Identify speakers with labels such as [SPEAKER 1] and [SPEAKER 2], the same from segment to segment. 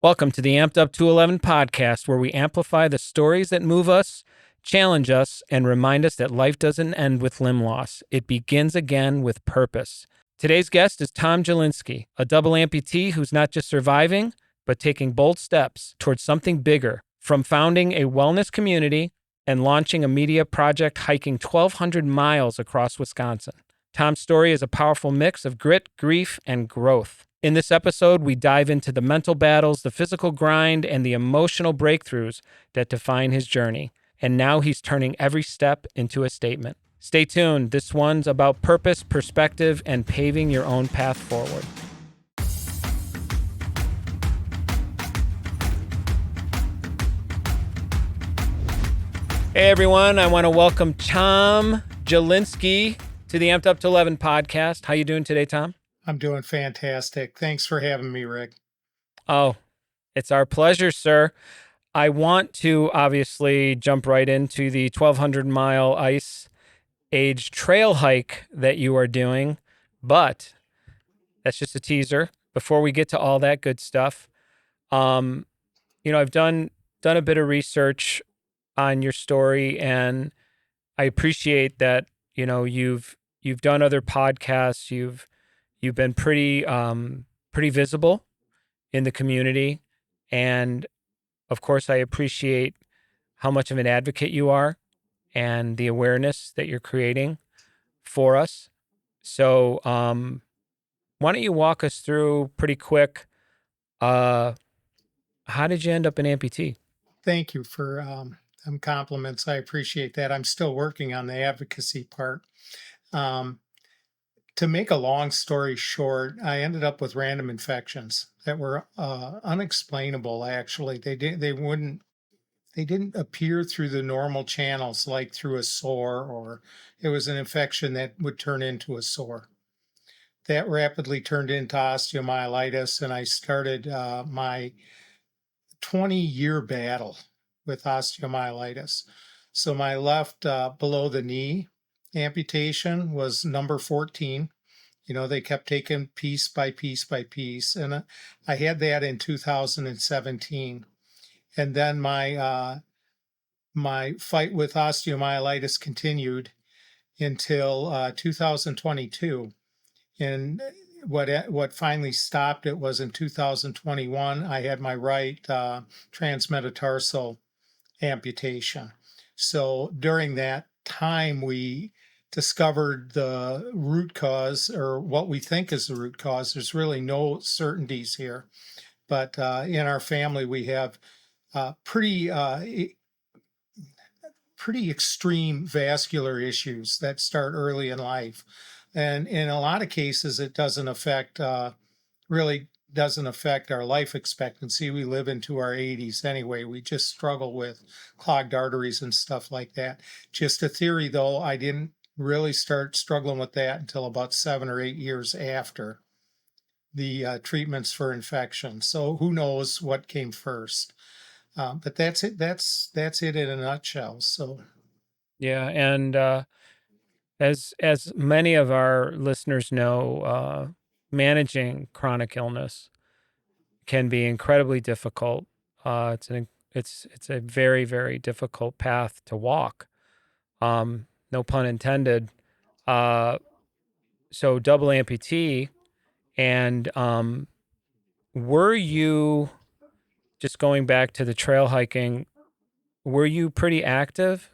[SPEAKER 1] Welcome to the AMP'D UP211 Podcast, where we amplify the stories that move us, challenge us, and remind us that life doesn't end with limb loss. It begins again with purpose. Today's guest is Tom Jalinski, a double amputee who's not just surviving, but taking bold steps towards something bigger, from founding a wellness community and launching a media project hiking 1,200 miles across Wisconsin. Tom's story is a powerful mix of grit, grief, and growth. In this episode, we dive into the mental battles, the physical grind, and the emotional breakthroughs that define his journey. And now he's turning every step into a statement. Stay tuned. This one's about purpose, perspective, and paving your own path forward. Hey, everyone. I want to welcome Tom Jalinski to the AMP'D UP211 Podcast. How you doing today, Tom?
[SPEAKER 2] I'm doing fantastic. Thanks for having me, Rick.
[SPEAKER 1] Oh, it's our pleasure, sir. I want to obviously jump right into the 1,200-mile ice age trail hike that you are doing, but that's just a teaser. Before we get to all that good stuff, I've done a bit of research on your story, and I appreciate that. You've done other podcasts. You've been pretty visible in the community. And of course, I appreciate how much of an advocate you are and the awareness that you're creating for us. So why don't you walk us through pretty quick, how did you end up an amputee?
[SPEAKER 2] Thank you for them compliments. I appreciate that. I'm still working on the advocacy part. To make a long story short, I ended up with random infections that were unexplainable. Actually, they didn't appear through the normal channels like through a sore, or it was an infection that would turn into a sore. That rapidly turned into osteomyelitis, and I started my 20-year battle with osteomyelitis. So my left below the knee amputation was number 14. They kept taking piece by piece by piece. And I had that in 2017. And then my fight with osteomyelitis continued until 2022. And what finally stopped it was in 2021, I had my right transmetatarsal amputation. So during that time, we discovered the root cause, or what we think is the root cause. There's really no certainties here. But in our family, we have pretty extreme vascular issues that start early in life. And in a lot of cases, it really doesn't affect our life expectancy. We live into our 80s anyway. We just struggle with clogged arteries and stuff like that. Just a theory, though, I didn't really start struggling with that until about 7 or 8 years after the treatments for infection. So who knows what came first? But that's it. That's it in a nutshell. So,
[SPEAKER 1] Yeah, and as many of our listeners know, managing chronic illness can be incredibly difficult. It's a very, very difficult path to walk. No pun intended. So double amputee, and were you, just going back to the trail hiking, were you pretty active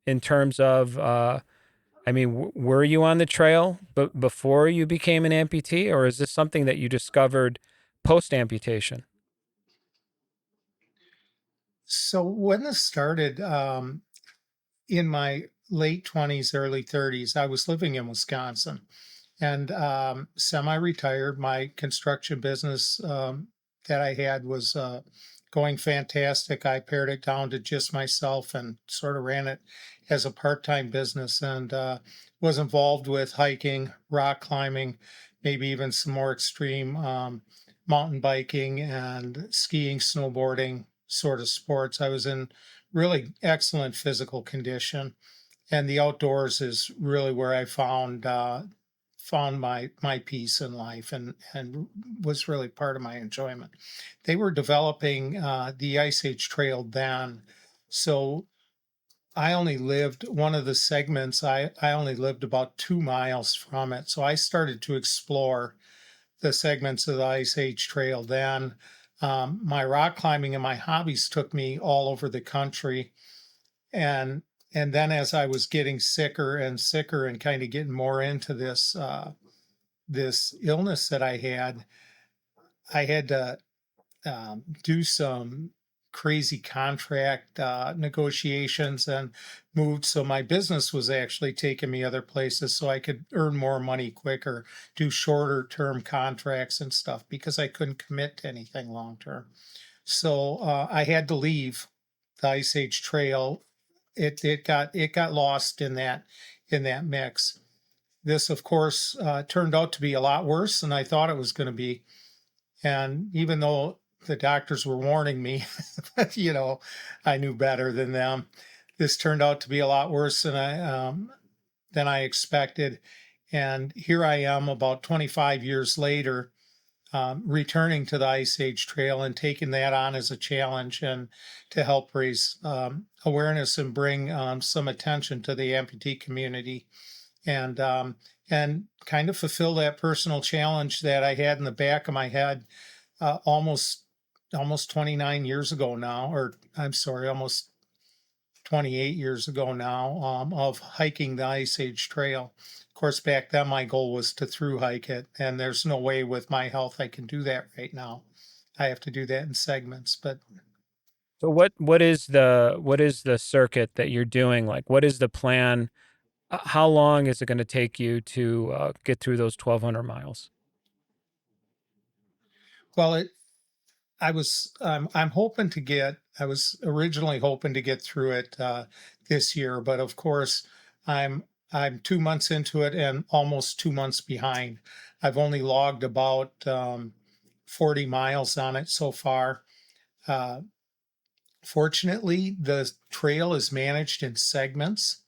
[SPEAKER 1] in terms of, were you on the trail before you became an amputee, or is this something that you discovered post-amputation?
[SPEAKER 2] so when this started, in my late 20s, early 30s, I was living in Wisconsin and semi-retired. My construction business that I had was going fantastic. I pared it down to just myself and sort of ran it as a part-time business, and was involved with hiking, rock climbing, maybe even some more extreme mountain biking and skiing, snowboarding sort of sports. I was in really excellent physical condition, and the outdoors is really where I found found my peace in life, and was really part of my enjoyment. They were developing the Ice Age Trail then, so I only lived one of the segments. I only lived about 2 miles from it, so I started to explore the segments of the Ice Age Trail then. My rock climbing and my hobbies took me all over the country, and then as I was getting sicker and sicker and kind of getting more into this illness that I had to do some crazy contract negotiations and moved. So my business was actually taking me other places so I could earn more money quicker, do shorter term contracts and stuff because I couldn't commit to anything long term. So I had to leave the Ice Age Trail. It got lost in that mix. This, of course, turned out to be a lot worse than I thought it was going to be. And even though the doctors were warning me, I knew better than them. This turned out to be a lot worse than I expected. And here I am, about 25 years later, returning to the Ice Age Trail and taking that on as a challenge and to help raise awareness and bring some attention to the amputee community, and kind of fulfill that personal challenge that I had in the back of my head almost 29 years ago now, or I'm sorry, almost 28 years ago now, of hiking the Ice Age Trail. Of course, back then my goal was to through hike it, and there's no way with my health I can do that right now. I have to do that in segments. But
[SPEAKER 1] So what is the circuit that you're doing? Like, what is the plan? How long is it going to take you to get through those 1,200 miles?
[SPEAKER 2] well, I'm hoping to get. I was originally hoping to get through it this year, but of course, I'm 2 months into it and almost 2 months behind. I've only logged about 40 miles on it so far. Uh, Fortunately, the trail is managed in segments,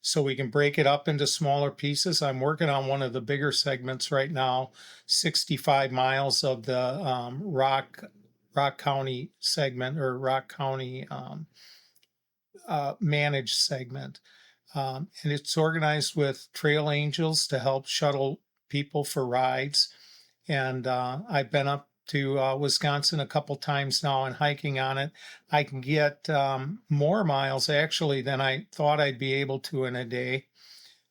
[SPEAKER 2] so we can break it up into smaller pieces. I'm working on one of the bigger segments right now, 65 miles of the Rock County segment, or Rock County managed segment. And it's organized with trail angels to help shuttle people for rides. And I've been up to Wisconsin a couple times now and hiking on it. I can get more miles actually than I thought I'd be able to in a day.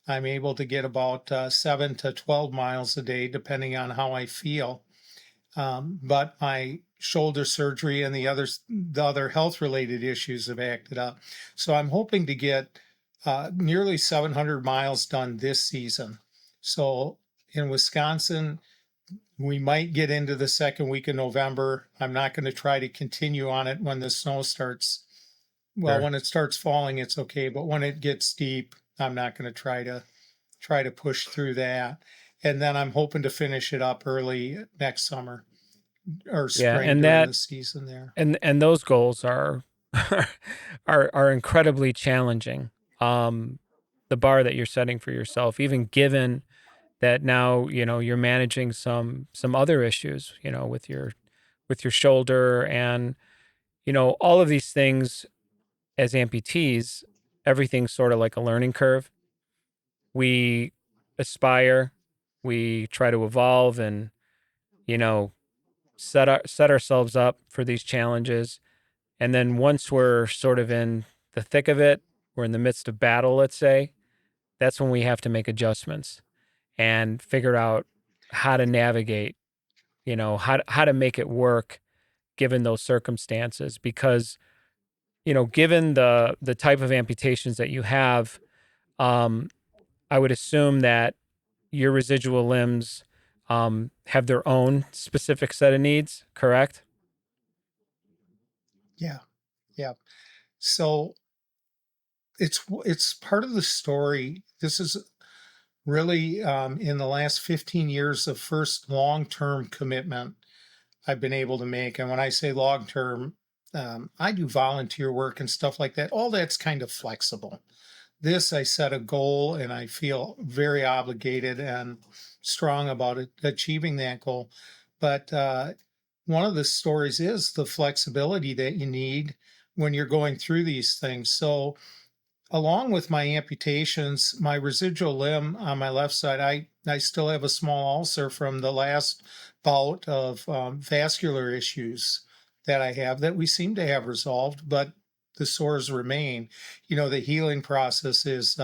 [SPEAKER 2] I'm able to get about 7 to 12 miles a day, depending on how I feel. But my shoulder surgery and the other health related issues have acted up. So I'm hoping to get nearly 700 miles done this season. So in Wisconsin, we might get into the second week of November. I'm not going to try to continue on it when the snow starts. Well,
[SPEAKER 1] Sure.
[SPEAKER 2] when it starts falling, it's okay, but when it gets deep, I'm not going to try to push through that. And then I'm hoping to finish it up early next summer or
[SPEAKER 1] Yeah,
[SPEAKER 2] spring
[SPEAKER 1] and
[SPEAKER 2] during
[SPEAKER 1] that
[SPEAKER 2] the season there.
[SPEAKER 1] and those goals are are incredibly challenging. Um, the bar that you're setting for yourself, even given that now you're managing some other issues, with your shoulder, and all of these things as amputees, everything's sort of like a learning curve. We aspire, we try to evolve, and you know set ourselves up for these challenges. And then once we're sort of in the thick of it, we're in the midst of battle, let's say, that's when we have to make adjustments and figure out how to navigate, how to make it work given those circumstances. Because, given the type of amputations that you have, um, I would assume that your residual limbs have their own specific set of needs, correct?
[SPEAKER 2] Yeah, yeah. So it's part of the story. This is really in the last 15 years of first long-term commitment I've been able to make. And when I say long-term, I do volunteer work and stuff like that. All that's kind of flexible. this I set a goal, and I feel very obligated and strong about it, achieving that goal. But one of the stories is the flexibility that you need when you're going through these things. So, along with my amputations, my residual limb on my left side, I still have a small ulcer from the last bout of vascular issues that I have that we seem to have resolved, but the sores remain. The healing process is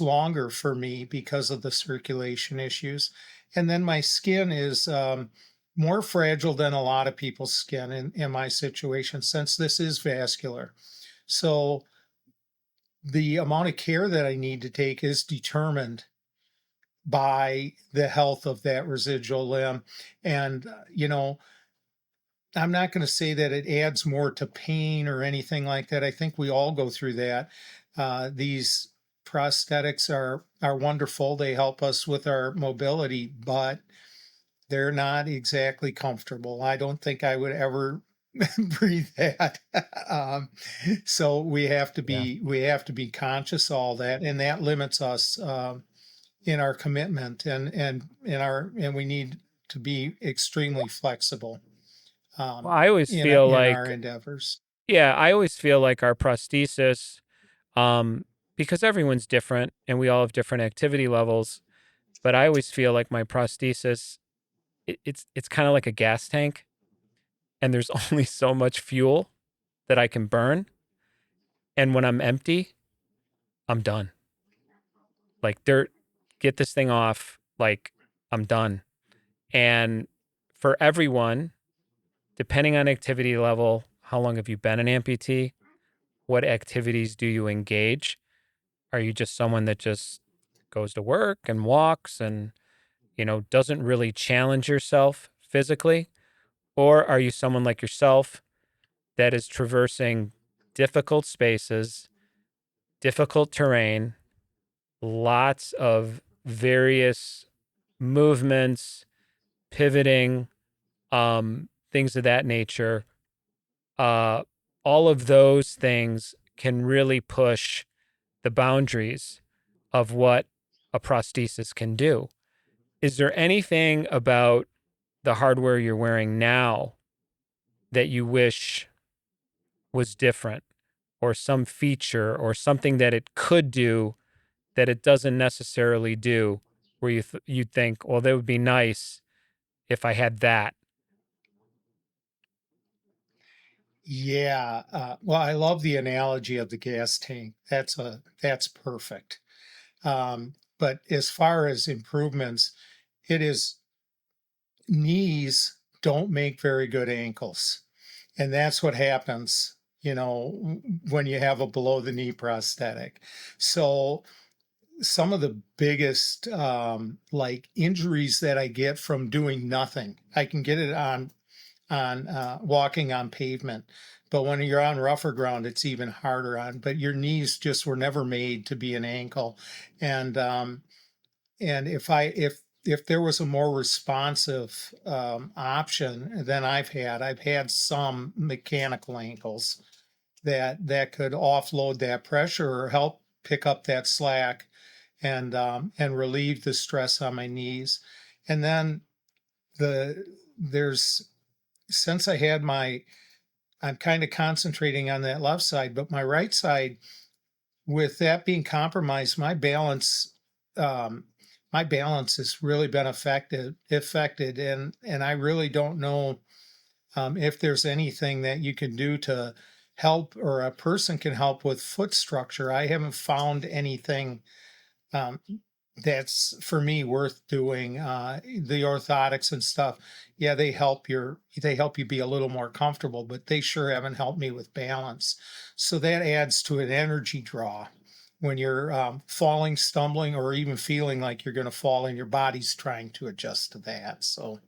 [SPEAKER 2] longer for me because of the circulation issues. And then my skin is more fragile than a lot of people's skin in my situation, since this is vascular. So the amount of care that I need to take is determined by the health of that residual limb. And, I'm not going to say that it adds more to pain or anything like that. I think we all go through that. These prosthetics are wonderful. They help us with our mobility, but they're not exactly comfortable. I don't think I would ever breathe that. So we have to be conscious of all that, and that limits us in our commitment, and we need to be extremely flexible
[SPEAKER 1] Well, I always
[SPEAKER 2] in
[SPEAKER 1] feel
[SPEAKER 2] our
[SPEAKER 1] like,
[SPEAKER 2] endeavors.
[SPEAKER 1] yeah, I always feel like our prosthesis, because everyone's different and we all have different activity levels, but I always feel like my prosthesis, it's kind of like a gas tank, and there's only so much fuel that I can burn. And when I'm empty, I'm done. Like, get this thing off. Like, I'm done. And for everyone, depending on activity level, how long have you been an amputee? What activities do you engage? Are you just someone that just goes to work and walks and, doesn't really challenge yourself physically? Or are you someone like yourself that is traversing difficult spaces, difficult terrain, lots of various movements, pivoting, things of that nature? Uh, all of those things can really push the boundaries of what a prosthesis can do. Is there anything about the hardware you're wearing now that you wish was different, or some feature or something that it could do that it doesn't necessarily do, where you'd think, well, that would be nice if I had that?
[SPEAKER 2] Yeah. Well, I love the analogy of the gas tank. That's perfect. But as far as improvements, it is knees don't make very good ankles. And that's what happens, when you have a below the knee prosthetic. So some of the biggest like injuries that I get from doing nothing, I can get it on walking on pavement. But when you're on rougher ground, it's even harder on. But your knees just were never made to be an ankle, and if there was a more responsive option than I've had some mechanical ankles that could offload that pressure or help pick up that slack and relieve the stress on my knees. And then there's since I had I'm kind of concentrating on that left side, but my right side, with that being compromised, um, my balance has really been affected, and I really don't know if there's anything that you can do to help, or a person can help with foot structure. I haven't found anything um, that's for me worth doing. The orthotics and stuff, yeah, they help you be a little more comfortable, but they sure haven't helped me with balance. So that adds to an energy draw when you're falling, stumbling, or even feeling like you're going to fall, and your body's trying to adjust to that. So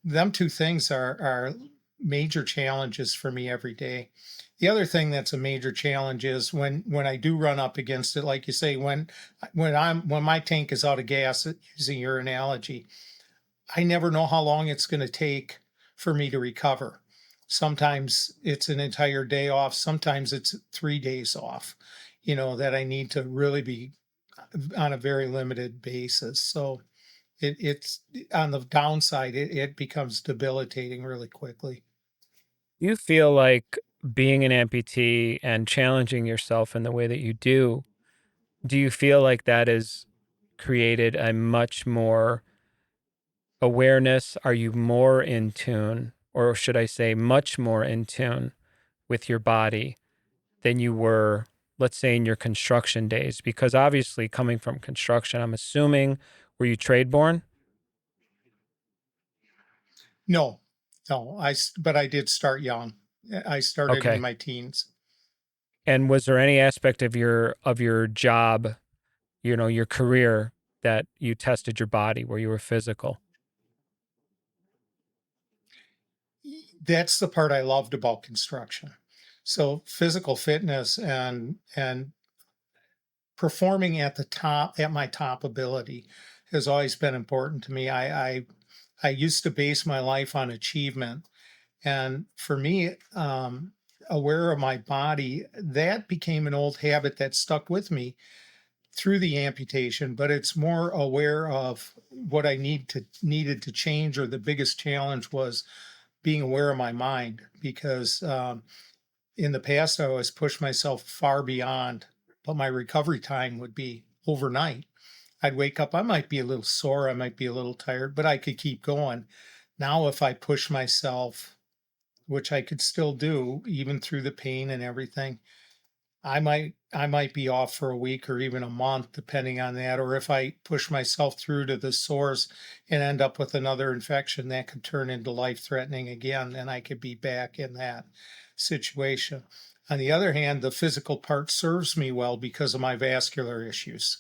[SPEAKER 2] them two things are major challenges for me every day. The other thing that's a major challenge is when I do run up against it, like you say, when my tank is out of gas, using your analogy, I never know how long it's going to take for me to recover. Sometimes it's an entire day off, sometimes it's 3 days off. that I need to really be on a very limited basis. So it's on the downside, it becomes debilitating really quickly.
[SPEAKER 1] You feel like being an amputee and challenging yourself in the way that you do you feel like that has created a much more awareness? Are you more in tune, or should I say much more in tune with your body than you were, let's say, in your construction days? Because obviously coming from construction, I'm assuming, were you trade born?
[SPEAKER 2] No, no, but I did start young. I started in
[SPEAKER 1] Okay.
[SPEAKER 2] my teens.
[SPEAKER 1] And was there any aspect of your job, your career, that you tested your body where you were physical?
[SPEAKER 2] That's the part I loved about construction. So physical fitness and performing at my top ability has always been important to me. I used to base my life on achievement, and for me, aware of my body, that became an old habit that stuck with me through the amputation. But it's more aware of what I needed to change, or the biggest challenge was being aware of my mind, because in the past I always pushed myself far beyond, but my recovery time would be overnight. I'd wake up, I might be a little sore, I might be a little tired, but I could keep going. Now, if I push myself, which I could still do even through the pain and everything, I might be off for a week or even a month, depending on that. Or if I push myself through to the source and end up with another infection, that could turn into life threatening again, and I could be back in that situation. On the other hand, the physical part serves me well because of my vascular issues.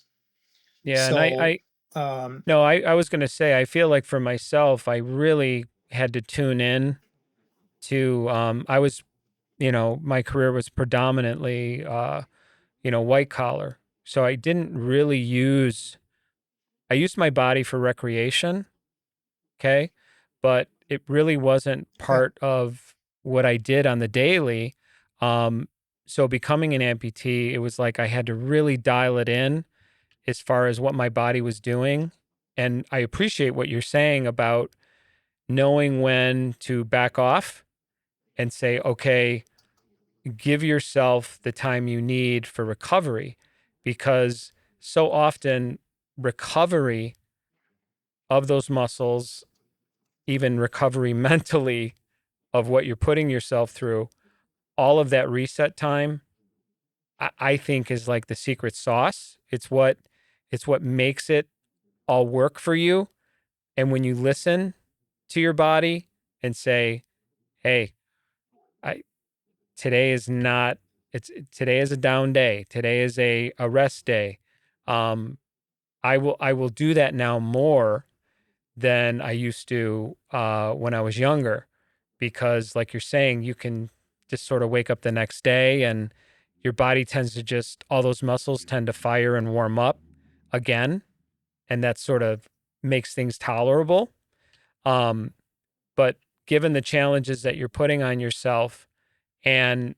[SPEAKER 1] Yeah, and
[SPEAKER 2] So, um,
[SPEAKER 1] no, I was going to say, I feel like for myself, I really had to tune in to, I was, my career was predominantly, white collar. So I didn't really I used my body for recreation. Okay. But it really wasn't
[SPEAKER 2] yeah,
[SPEAKER 1] part of what I did on the daily. Um, so becoming an amputee, it was like I had to really dial it in as far as what my body was doing. And I appreciate what you're saying about knowing when to back off and say, okay, give yourself the time you need for recovery, because so often recovery of those muscles, even recovery mentally of what you're putting yourself through, all of that reset time, I think is like the secret sauce. It's what makes it all work for you. And when you listen to your body and say, "Hey, I today is not today is a down day. Today is a rest day." Um, I will do that now more than I used to when I was younger, because, like you're saying, you can just sort of wake up the next day and your body tends to just all those muscles tend to fire and warm up again, and that sort of makes things tolerable. Um, but given the challenges that you're putting on yourself, and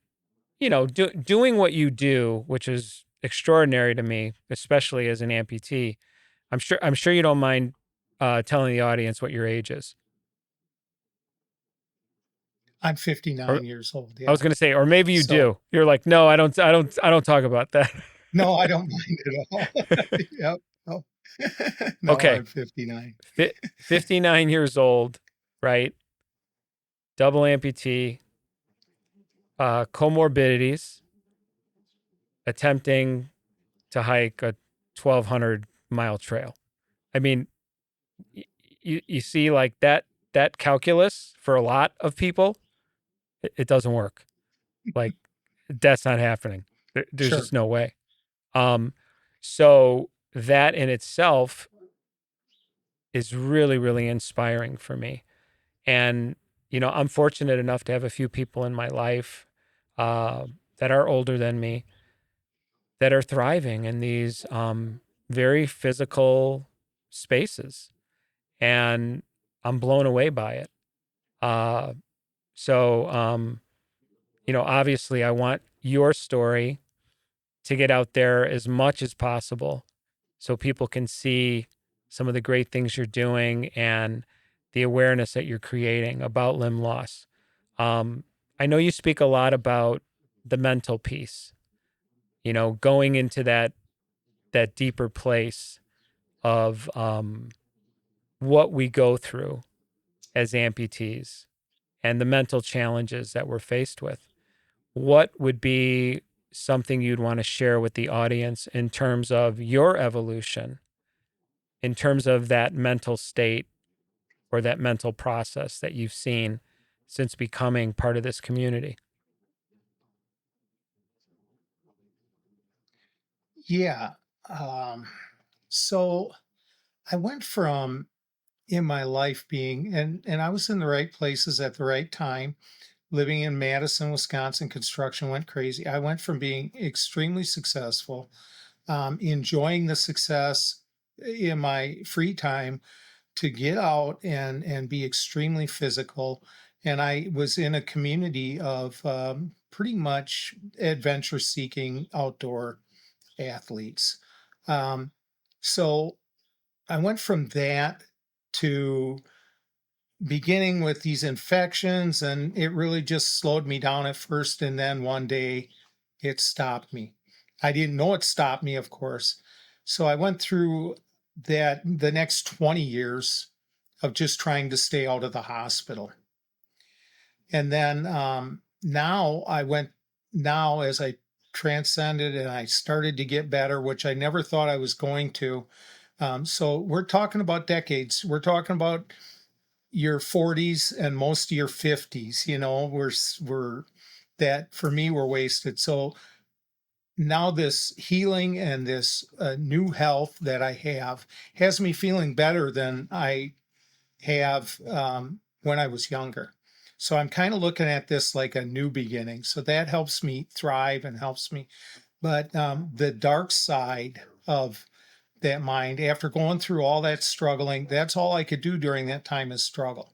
[SPEAKER 1] doing what you do, which is extraordinary to me, especially as an amputee. I'm sure you don't mind telling the audience what your age is.
[SPEAKER 2] I'm
[SPEAKER 1] Or
[SPEAKER 2] 59 years old.
[SPEAKER 1] I was
[SPEAKER 2] Yeah.
[SPEAKER 1] going to say, or maybe you
[SPEAKER 2] So,
[SPEAKER 1] do. You're like, no, I don't talk about that.
[SPEAKER 2] no, I don't mind at all. Yep. Oh. No,
[SPEAKER 1] Okay,
[SPEAKER 2] I'm 59.
[SPEAKER 1] 59 years old, right? Double amputee, comorbidities, attempting to hike a 1,200-mile trail. I mean, you see, like that calculus for a lot of people, it doesn't work. Like, that's not happening. There's
[SPEAKER 2] Sure.
[SPEAKER 1] just no way. Um, so that in itself is really, really inspiring for me. And, I'm fortunate enough to have a few people in my life uh, that are older than me that are thriving in these very physical spaces. And I'm blown away by it. Uh, so, obviously, I want your story to get out there as much as possible so people can see some of the great things you're doing and the awareness that you're creating about limb loss. I know you speak a lot about the mental piece, going into that deeper place of what we go through as amputees and the mental challenges that we're faced with. What would be something you'd want to share with the audience in terms of your evolution, in terms of that mental state or that mental process that you've seen since becoming part of this community?
[SPEAKER 2] Yeah. Um, so I went from in my life being, and I was in the right places at the right time, living in Madison, Wisconsin. Construction went crazy. I went from being extremely successful, enjoying the success in my free time, to get out and be extremely physical. And I was in a community of pretty much adventure seeking outdoor athletes. Um, so I went from that to beginning with these infections, and it really just slowed me down at first. And then one day it stopped me. I didn't know it stopped me, of course. So I went through that the next 20 years of just trying to stay out of the hospital. And then now as I transcended and I started to get better, which I never thought I was going to. So we're talking about decades. We're talking about your 40s and most of your 50s. We're that for me were wasted. So now this healing and this new health that I have has me feeling better than I have when I was younger. So I'm kind of looking at this like a new beginning. So that helps me thrive and helps me. But the dark side of that mind, after going through all that struggling, that's all I could do during that time is struggle.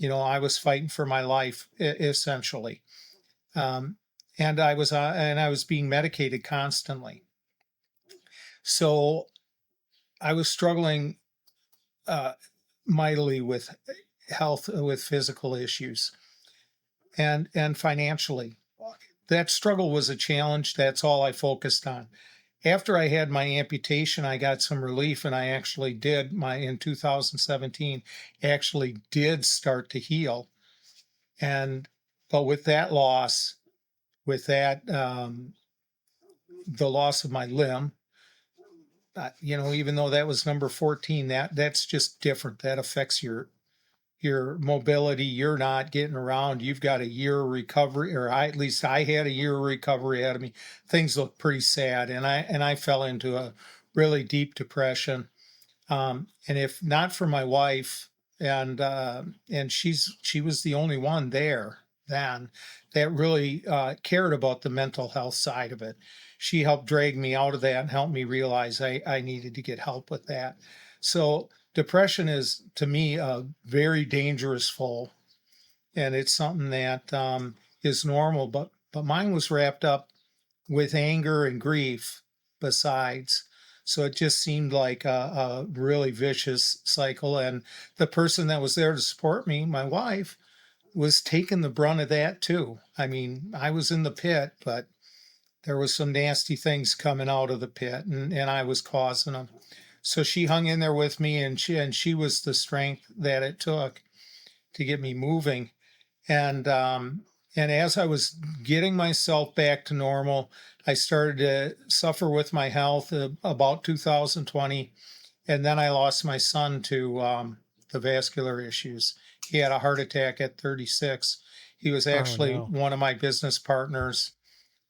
[SPEAKER 2] I was fighting for my life essentially, um, and I was being medicated constantly. So I was struggling uh, mightily with health, with physical issues, and financially. That struggle was a challenge. That's all I focused on. After I had my amputation, I got some relief, and I actually did in 2017 actually did start to heal. But with that loss, with that the loss of my limb, even though that was number 14, that's just different. That affects your mobility. You're not getting around. You've got a year of recovery, or at least I had a year of recovery ahead of me. Things look pretty sad, and I fell into a really deep depression. And if not for my wife, and she was the only one there then that really cared about the mental health side of it. She helped drag me out of that and helped me realize I needed to get help with that. So depression is, to me, a very dangerous foe, and it's something that is normal. But mine was wrapped up with anger and grief besides. So it just seemed like a really vicious cycle. And the person that was there to support me, my wife, was taking the brunt of that too. I mean, I was in the pit, but there was some nasty things coming out of the pit, and I was causing them. So she hung in there with me, and she was the strength that it took to get me moving. And and as I was getting myself back to normal, I started to suffer with my health about 2020, and then I lost my son to the vascular issues. He had a heart attack at 36. He was
[SPEAKER 1] Oh,
[SPEAKER 2] actually
[SPEAKER 1] no.
[SPEAKER 2] one of my business partners,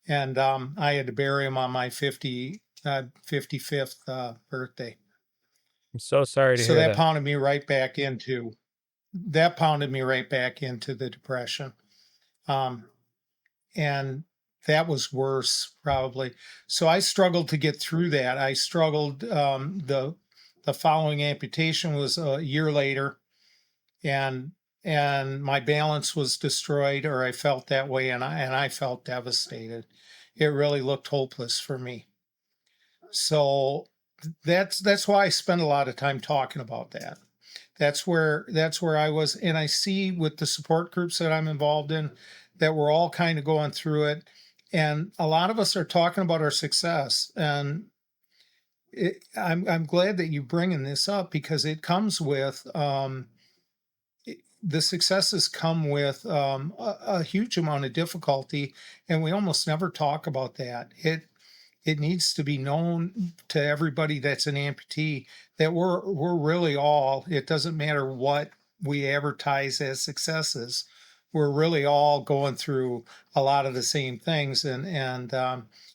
[SPEAKER 2] and I had to bury him on my 55th birthday.
[SPEAKER 1] I'm so sorry to
[SPEAKER 2] So
[SPEAKER 1] hear
[SPEAKER 2] that
[SPEAKER 1] that.
[SPEAKER 2] pounded me right back into the depression. Um, and that was worse probably. So I struggled to get through that. I struggled. The following amputation was a year later, and my balance was destroyed, or I felt that way, and I felt devastated. it really looked hopeless for me. So that's why I spend a lot of time talking about that. That's where I was, and I see with the support groups that I'm involved in that we're all kind of going through it, and a lot of us are talking about our success. And I'm glad that you bringing this up because it comes with the successes come with a huge amount of difficulty, and we almost never talk about that. It needs to be known to everybody that's an amputee that we're really all, it doesn't matter what we advertise as successes, we're really all going through a lot of the same things. And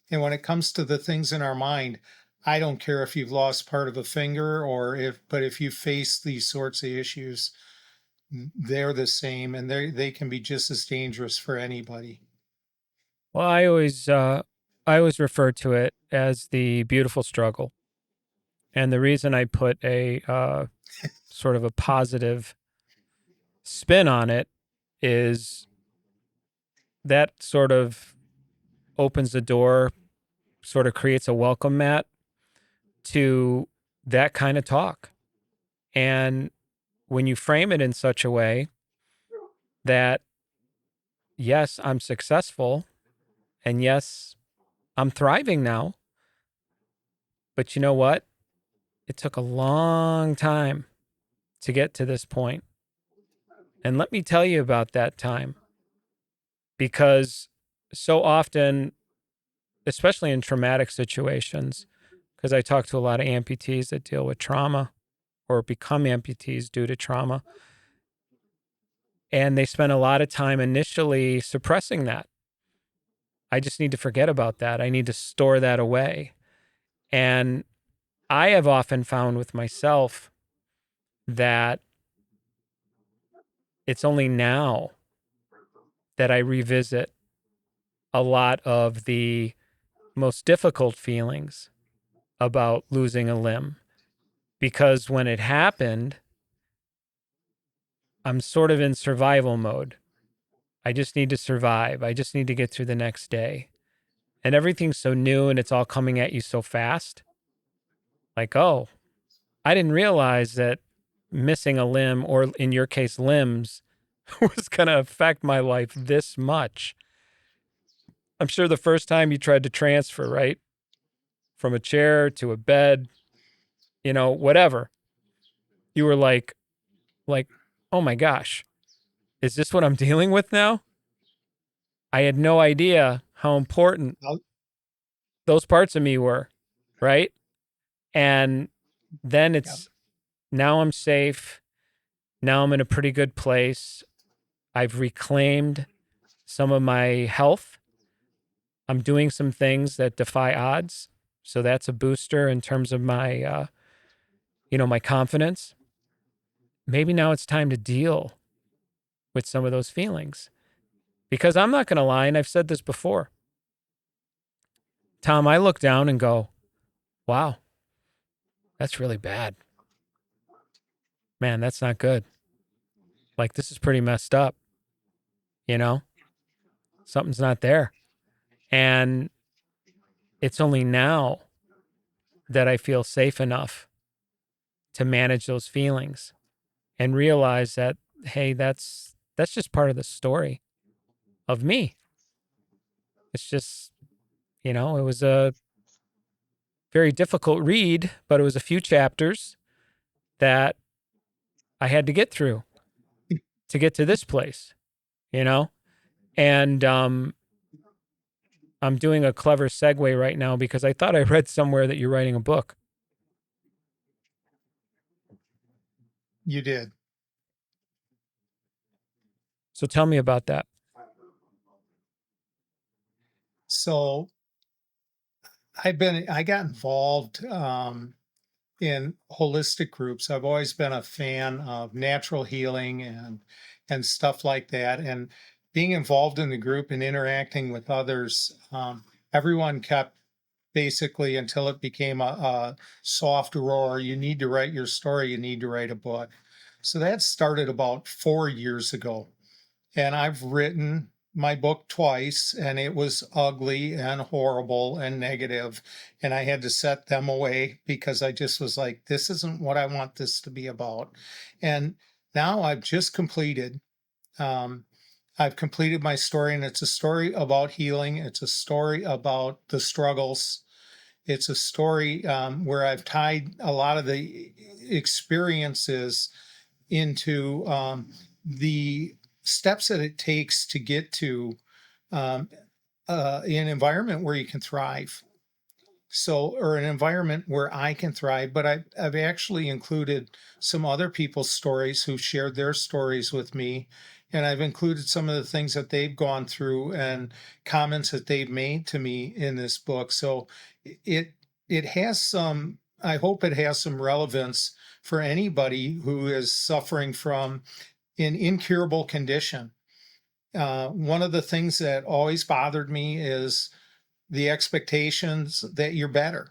[SPEAKER 2] when it comes to the things in our mind, I don't care if you've lost part of a finger or if you face these sorts of issues, they're the same, and they can be just as dangerous for anybody.
[SPEAKER 1] Well, I always refer to it as the beautiful struggle. And the reason I put a sort of a positive spin on it is that sort of opens the door, sort of creates a welcome mat to that kind of talk. And when you frame it in such a way that, yes, I'm successful, and yes, I'm thriving now, but you know what? It took a long time to get to this point. And let me tell you about that time, because so often, especially in traumatic situations, because I talk to a lot of amputees that deal with trauma or become amputees due to trauma, and they spend a lot of time initially suppressing that. I just need to forget about that. I need to store that away. And I have often found with myself that it's only now that I revisit a lot of the most difficult feelings about losing a limb. Because when it happened, I'm sort of in survival mode. I just need to survive. I just need to get through the next day. And everything's so new and it's all coming at you so fast. Like, oh, I didn't realize that missing a limb, or in your case, limbs, was going to affect my life this much. I'm sure the first time you tried to transfer, right? From a chair to a bed, whatever. You were like, oh my gosh, is this what I'm dealing with now? I had no idea how important those parts of me were, right? And then
[SPEAKER 2] Yeah.
[SPEAKER 1] now I'm safe. Now I'm in a pretty good place. I've reclaimed some of my health. I'm doing some things that defy odds. So that's a booster in terms of my, my confidence. Maybe now it's time to deal with some of those feelings. Because I'm not going to lie, and I've said this before. Tom, I look down and go, wow, that's really bad. Man, that's not good. Like, this is pretty messed up. Something's not there. And it's only now that I feel safe enough to manage those feelings and realize that, hey, that's just part of the story of me. It's just, it was a very difficult read, but it was a few chapters that I had to get through to get to this place, And I'm doing a clever segue right now because I thought I read somewhere that you're writing a book.
[SPEAKER 2] You did.
[SPEAKER 1] So tell me about that.
[SPEAKER 2] So I got involved in holistic groups. I've always been a fan of natural healing and stuff like that. And being involved in the group and interacting with others, everyone kept basically until it became a soft roar. You need to write your story. You need to write a book. So that started about 4 years ago. And I've written my book twice, and it was ugly and horrible and negative, and I had to set them away because I just was like, this isn't what I want this to be about. And now um, I've completed my story, and it's a story about healing. It's a story about the struggles. It's a story where I've tied a lot of the experiences into the steps that it takes to get to um, an environment where you can thrive. So, or an environment where I can thrive. But I've actually included some other people's stories who shared their stories with me. And I've included some of the things that they've gone through and comments that they've made to me in this book. So it it has some, I hope it has some relevance for anybody who is suffering from an incurable condition. One of the things that always bothered me is the expectations that you're better.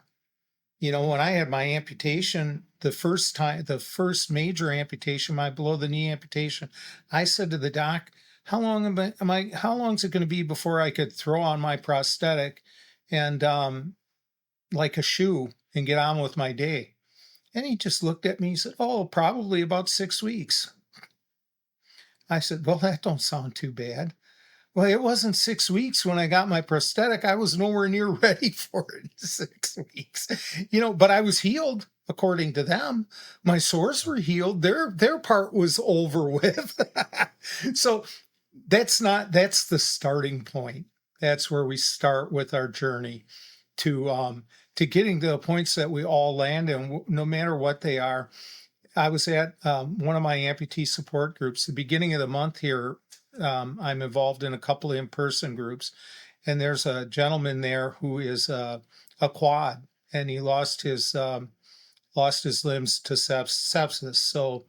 [SPEAKER 2] You know, when I had my amputation, the first major amputation, my below the knee amputation, I said to the doc, how long is it going to be before I could throw on my prosthetic and like a shoe and get on with my day? And he just looked at me and said, oh, probably about 6 weeks. I said, well, that don't sound too bad. Well, it wasn't 6 weeks when I got my prosthetic. I was nowhere near ready for it in 6 weeks. But I was healed according to them. My sores were healed. Their part was over with. So that's the starting point. That's where we start with our journey to getting to the points that we all land in, no matter what they are. I was at one of my amputee support groups, the beginning of the month here. I'm involved in a couple of in-person groups, and there's a gentleman there who is a quad, and he lost his limbs to sepsis. So,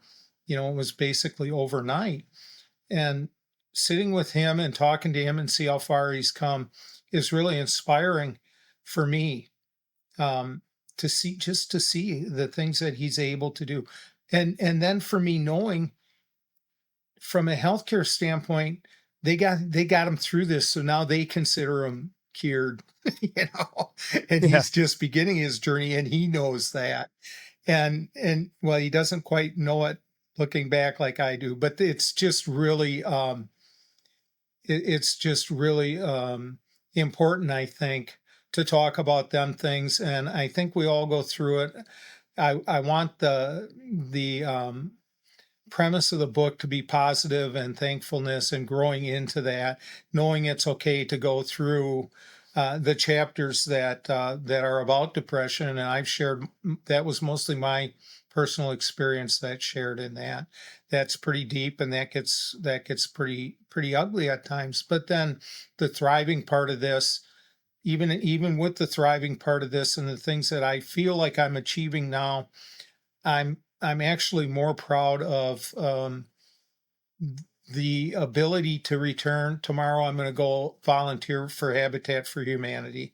[SPEAKER 2] it was basically overnight. And sitting with him and talking to him and see how far he's come is really inspiring for me, to see the things that he's able to do. And then for me, knowing from a healthcare standpoint, they got him through this, so now they consider him cured, and
[SPEAKER 1] Yeah.
[SPEAKER 2] he's just beginning his journey, and he knows that. And well, he doesn't quite know it looking back like I do, but it's just really important, I think, to talk about them things. And I think we all go through it. I want the premise of the book to be positive and thankfulness, and growing into that, knowing it's okay to go through the chapters that are about depression. And I've shared, that was mostly my personal experience that's shared in that. That's pretty deep, and that gets pretty ugly at times. But then the thriving part of this, even with the thriving part of this and the things that I feel like I'm achieving now, I'm actually more proud of the ability to return. Tomorrow, I'm going to go volunteer for Habitat for Humanity.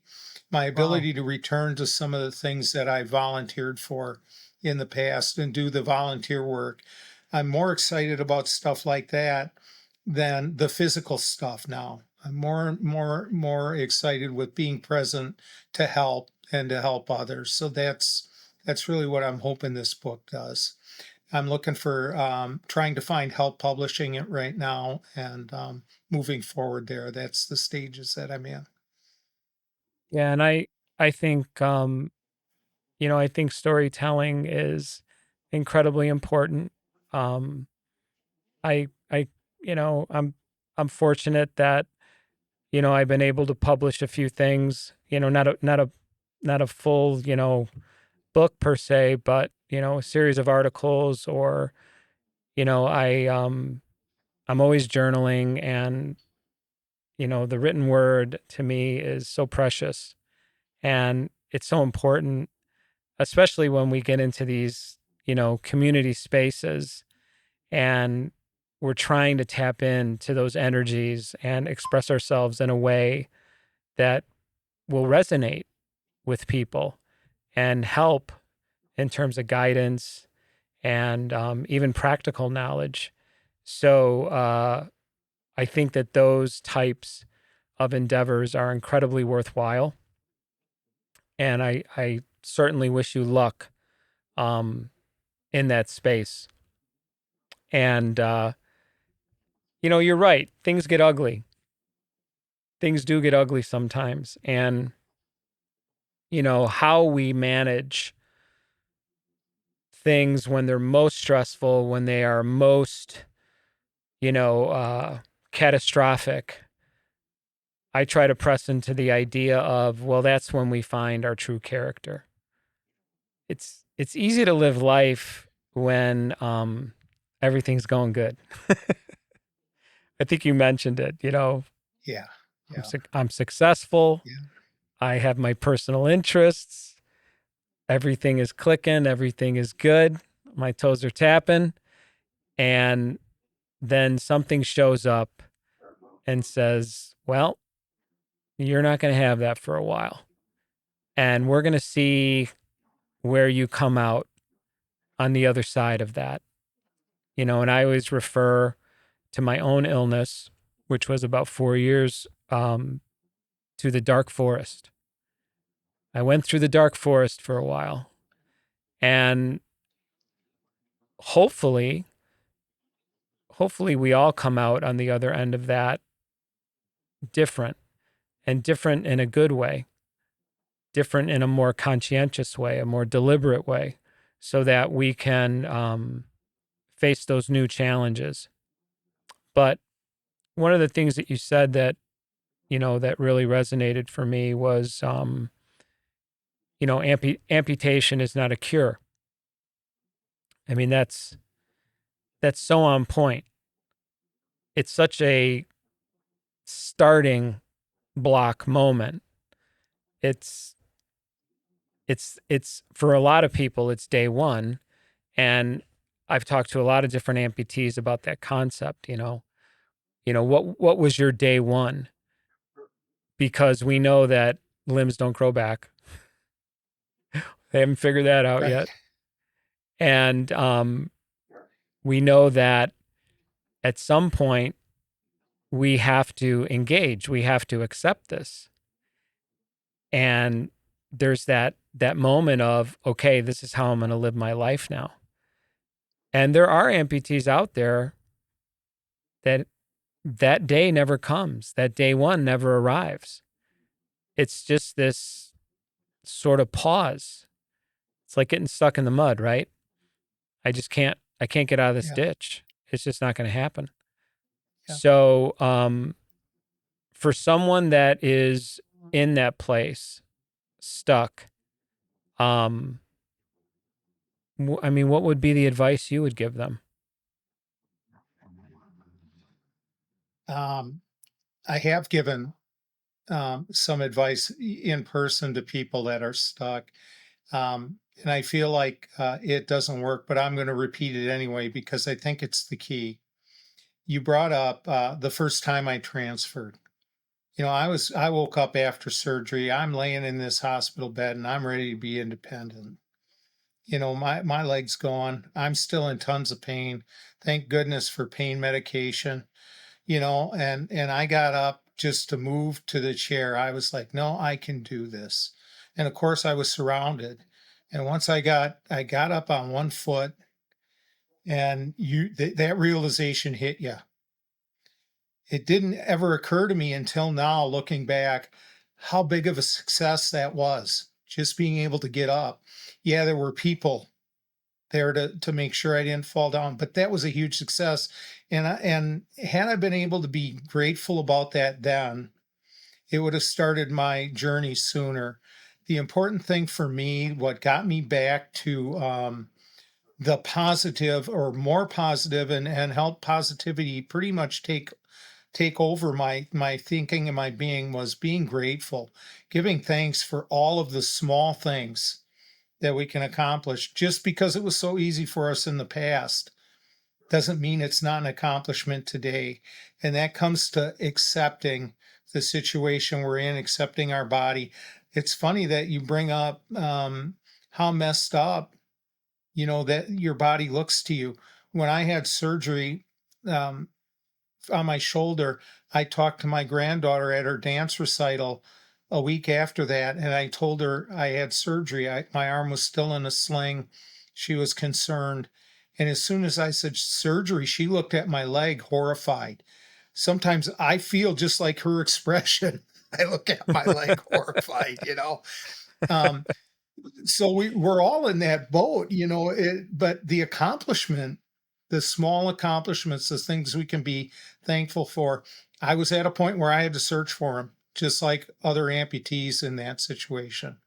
[SPEAKER 2] My ability to return to some of the things that I volunteered for in the past and do the volunteer work. I'm more excited about stuff like that than the physical stuff now. I'm more excited with being present to help and to help others. So that's really what I'm hoping this book does. I'm looking for trying to find help publishing it right now, and moving forward there. That's the stages that I'm in.
[SPEAKER 1] Yeah, and I think I think storytelling is incredibly important. Um, I I'm fortunate that I've been able to publish a few things. Not a full book per se, but a series of articles, or I'm always journaling, and the written word to me is so precious, and it's so important, especially when we get into these community spaces, and we're trying to tap into those energies and express ourselves in a way that will resonate with people and help in terms of guidance and even practical knowledge. So I think that those types of endeavors are incredibly worthwhile. And I certainly wish you luck in that space. And, you're right. Things get ugly. Things do get ugly sometimes. And, how we manage things when they're most stressful, when they are most, catastrophic, I try to press into the idea of, well, that's when we find our true character. It's easy to live life when everything's going good. I think you mentioned it,
[SPEAKER 2] Yeah. Yeah.
[SPEAKER 1] I'm successful.
[SPEAKER 2] Yeah.
[SPEAKER 1] I have my personal interests. Everything is clicking. Everything is good. My toes are tapping. And then something shows up and says, well, you're not going to have that for a while. And we're going to see where you come out on the other side of that. And I always refer to my own illness, which was about 4 years, to the dark forest. I went through the dark forest for a while. And hopefully we all come out on the other end of that different, and different in a good way, different in a more conscientious way, a more deliberate way, so that we can face those new challenges. But one of the things that you said that, that really resonated for me was, amputation is not a cure. I mean, that's so on point. It's such a starting block moment. It's for a lot of people, it's day one. And I've talked to a lot of different amputees about that concept, what was your day one? Because we know that limbs don't grow back. They haven't figured that out
[SPEAKER 2] Right.
[SPEAKER 1] yet. And we know that at some point we have to engage. We have to accept this. And there's that moment of, okay, this is how I'm going to live my life now. And there are amputees out there that day never comes. That day one never arrives. It's just this sort of pause. It's like getting stuck in the mud, right? I can't get out of this ditch. It's just not going to happen.
[SPEAKER 2] Yeah.
[SPEAKER 1] So, for someone that is in that place, stuck, I mean, what would be the advice you would give them?
[SPEAKER 2] I have given some advice in person to people that are stuck. And I feel like it doesn't work, but I'm going to repeat it anyway because I think it's the key. You brought up the first time I transferred. I woke up after surgery. I'm laying in this hospital bed and I'm ready to be independent. My leg's gone. I'm still in tons of pain. Thank goodness for pain medication. And I got up just to move to the chair. I was like, no, I can do this. And of course I was surrounded. And once I got up on one foot and that realization hit you. It didn't ever occur to me until now, looking back, how big of a success that was. Just being able to get up. Yeah, there were people there to make sure I didn't fall down, but that was a huge success. And had I been able to be grateful about that then, it would have started my journey sooner. The important thing for me, what got me back to the positive or more positive and help positivity pretty much take over my thinking and my being, was being grateful, giving thanks for all of the small things that we can accomplish. Just because it was so easy for us in the past doesn't mean it's not an accomplishment today. And that comes to accepting the situation we're in, accepting our body. It's funny that you bring up how messed up, that your body looks to you. When I had surgery, on my shoulder, I talked to my granddaughter at her dance recital a week after that, and I told her I had surgery. My arm was still in a sling. She was concerned. And as soon as I said surgery, she looked at my leg horrified. Sometimes I feel just like her expression. I look at my leg horrified, Um, so we're all in that boat, but the accomplishment, the small accomplishments, the things we can be thankful for. I was at a point where I had to search for them, just like other amputees in that situation.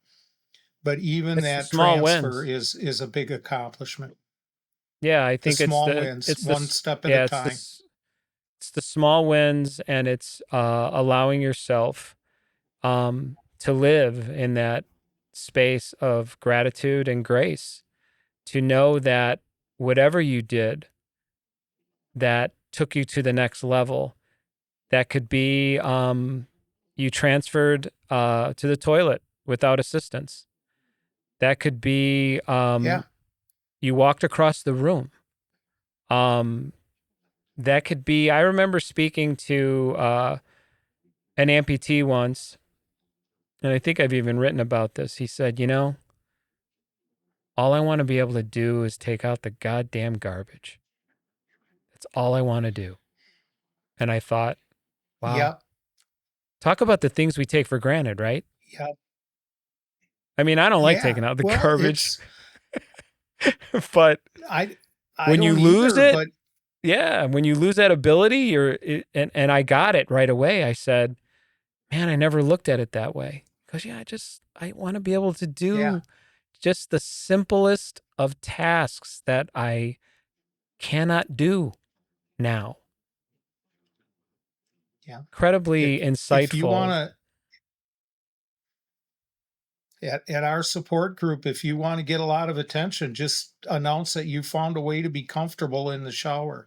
[SPEAKER 2] But even
[SPEAKER 1] It's the
[SPEAKER 2] that
[SPEAKER 1] small
[SPEAKER 2] transfer
[SPEAKER 1] wins.
[SPEAKER 2] is a big accomplishment.
[SPEAKER 1] Yeah, I
[SPEAKER 2] The
[SPEAKER 1] think
[SPEAKER 2] small wins, one step at a time.
[SPEAKER 1] it's the small wins, and it's allowing yourself to live in that space of gratitude and grace, to know that whatever you did that took you to the next level, that could be you transferred to the toilet without assistance. That could be
[SPEAKER 2] Yeah.
[SPEAKER 1] you walked across the room. That could be, I remember speaking to an amputee once, and I think I've even written about this. He said, all I want to be able to do is take out the goddamn garbage. That's all I want to do. And I thought, wow,
[SPEAKER 2] Yep.
[SPEAKER 1] talk about the things we take for granted, right?
[SPEAKER 2] Yep.
[SPEAKER 1] I mean, I don't like
[SPEAKER 2] Yeah.
[SPEAKER 1] taking out the
[SPEAKER 2] Well,
[SPEAKER 1] garbage, but
[SPEAKER 2] I
[SPEAKER 1] when you
[SPEAKER 2] don't
[SPEAKER 1] lose
[SPEAKER 2] either,
[SPEAKER 1] it,
[SPEAKER 2] but
[SPEAKER 1] yeah, when you lose that ability, and I got it right away. I said, man, I never looked at it that way. Because I want to be able to
[SPEAKER 2] yeah.
[SPEAKER 1] do just the simplest of tasks that I cannot do now.
[SPEAKER 2] Yeah.
[SPEAKER 1] Incredibly
[SPEAKER 2] If you want
[SPEAKER 1] insightful.
[SPEAKER 2] to, at our support group, if you want to get a lot of attention, just announce that you found a way to be comfortable in the shower.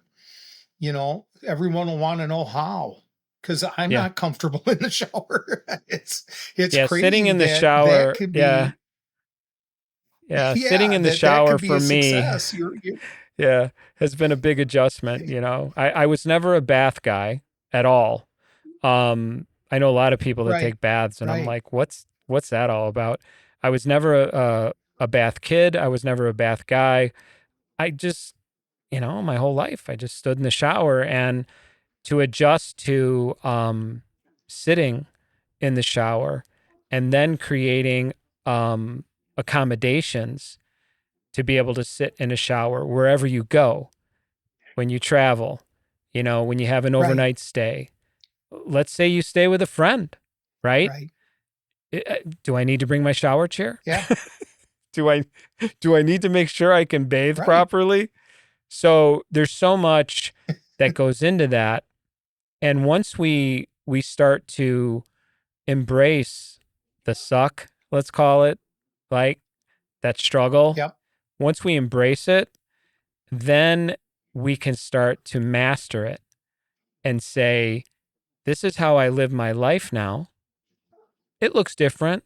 [SPEAKER 2] Everyone will want to know how, because I'm
[SPEAKER 1] Yeah.
[SPEAKER 2] not comfortable in the shower. It's
[SPEAKER 1] Yeah, sitting
[SPEAKER 2] crazy
[SPEAKER 1] in the
[SPEAKER 2] that
[SPEAKER 1] shower.
[SPEAKER 2] could
[SPEAKER 1] Yeah.
[SPEAKER 2] be,
[SPEAKER 1] Yeah, sitting
[SPEAKER 2] yeah,
[SPEAKER 1] in the
[SPEAKER 2] that
[SPEAKER 1] shower
[SPEAKER 2] could be
[SPEAKER 1] for
[SPEAKER 2] a
[SPEAKER 1] me,
[SPEAKER 2] success. You're
[SPEAKER 1] yeah, has been a big adjustment, I was never a bath guy at all. I know a lot of people that
[SPEAKER 2] right,
[SPEAKER 1] take baths, and I'm
[SPEAKER 2] right,
[SPEAKER 1] like, what's that all about? I was never a bath kid. I was never a bath guy. I just, my whole life, I just stood in the shower, and to adjust to sitting in the shower and then creating accommodations to be able to sit in a shower wherever you go, when you travel, when you have an
[SPEAKER 2] right,
[SPEAKER 1] overnight stay. Let's say you stay with a friend, right?
[SPEAKER 2] right.
[SPEAKER 1] Do I need to bring my shower chair?
[SPEAKER 2] Yeah,
[SPEAKER 1] Do I do I need to make sure I can bathe
[SPEAKER 2] right,
[SPEAKER 1] properly? So there's so much that goes into that. And once we start to embrace the suck, let's call it, like that struggle,
[SPEAKER 2] yep,
[SPEAKER 1] once we embrace it, then we can start to master it and say, this is how I live my life now. It looks different,